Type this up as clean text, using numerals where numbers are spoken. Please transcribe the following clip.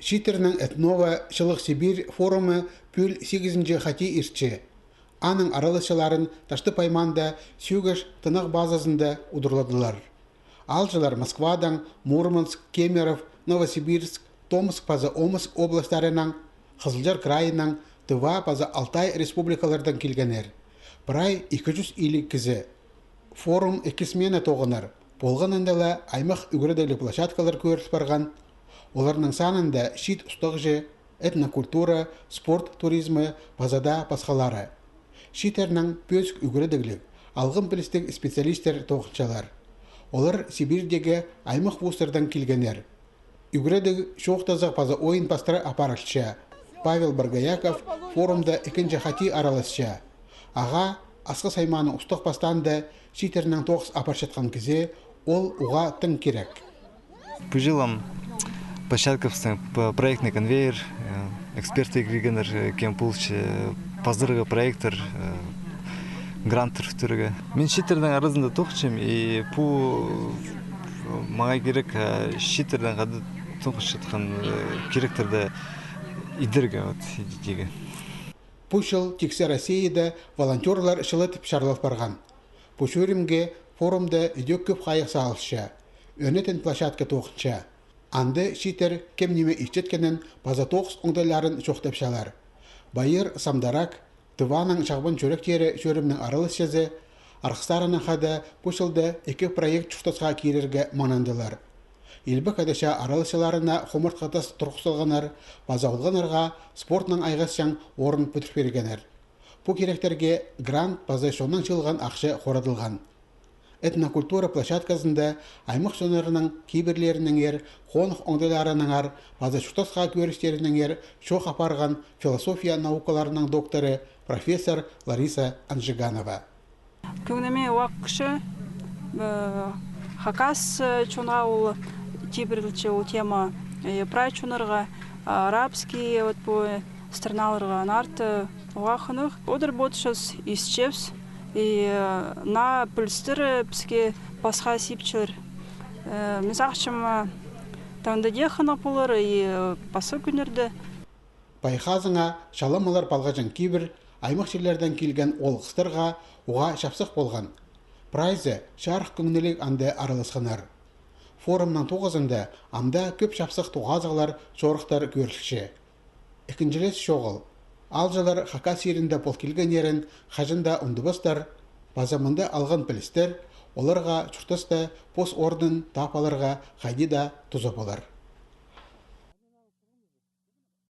Шитернің этнова Шылық Сибирь форумы пүл 8-нче хати ирче. Аның аралышыларын ташты пайманда сүйгіш тынық базасында удырладылар. Алжылар Москвадан, Мурманск, Кемеров, Новосибирск, Томск паза Омск областарынан, Қызылжар крайынан, Тыва паза Алтай республикалардан келгенер. Бірай 200 илік кізі. Форум 2 смена тоғынар. Болғанындала аймақ үгірдейлі площадкалар көріс барған. Оларның санында шит ұстықжы, этнокультура, спорт туризмы, пазада пасхалары. Шитернің пөск үгірдейлік, алғын білістік специалистер тоғыншалар. Олар Сибирдегі аймақ вустардан келгенер. Үгірдег шоқтазақ паза ойын пастыры апарышча. Павел Баргаяков форумда 2-нче хати араласча. Аға асқы сайманы ұстық пастанды Шитернің тоғыз апаршатқан кізе ол уға тың керек. Пыжилам площадковский проектный конвейер, эксперты григенер кемпулч, пазырғы проектор, гранттыр түрігі. Мен Шитердің арызында тоқчым, и пу маңай керек Шитердің ғады тоқыш жатқан керектерді идірге деге. Пушыл тексе Россияда волонтерлар шылытып шарлап барған. Пушуримге форумда идек көп қайық сағылшы, өнетін площадка тоқынша. Анды Шитер кемнеме ишчеткенен база тоқыс оңдайларын шоқтапшалар. Байыр Самдарак, Тываның шағбын чөректері шөрімнің арылыс жезі, арқыстарының қада пушылды 2 проект чуштасға керерге манандылар. Илбі кәдіша аралысыларына қомырт қатас тұрқысылғанар, базаулғанарға спортның айғасшан орын пүтір бергенер. Бұ керектерге грант база шонан жылған ақшы қорадылған. Этнокультура площадкасында аймақ жонарының кейбірлерінің ер, қонық оңдайларының ар, база шуштасқа көрістерінің ер шоқ апарған философия наукаларының докторы профессор Лариса Анжиганова. Көңнеме уақшы хакас чонау тибірлічі ол тема прайчунырға, арабский страналарға нарты уақынық. Одыр ботшыз исчевс, на пүлістірі бізге басқа сипчілер. Мезақшым таңдаде қынақ болыр, басы күнерді. Байқазыңа шаламалар балғажан кейбір аймақ жерлерден келген олғыстырға оға шапсық болған. Прайзы шарық күңнелік анды аралысқанар. Форумның тоғызында анда көп шапсық тоғазығылар жорықтар көрілші. Екіншілес шоғыл. Алжалар хакас ерінде бол келген ерін қажында ұндыбыстар, базамында алған пілістер, оларға чұртысты пос ордын тапаларға қайди да тұзы болар.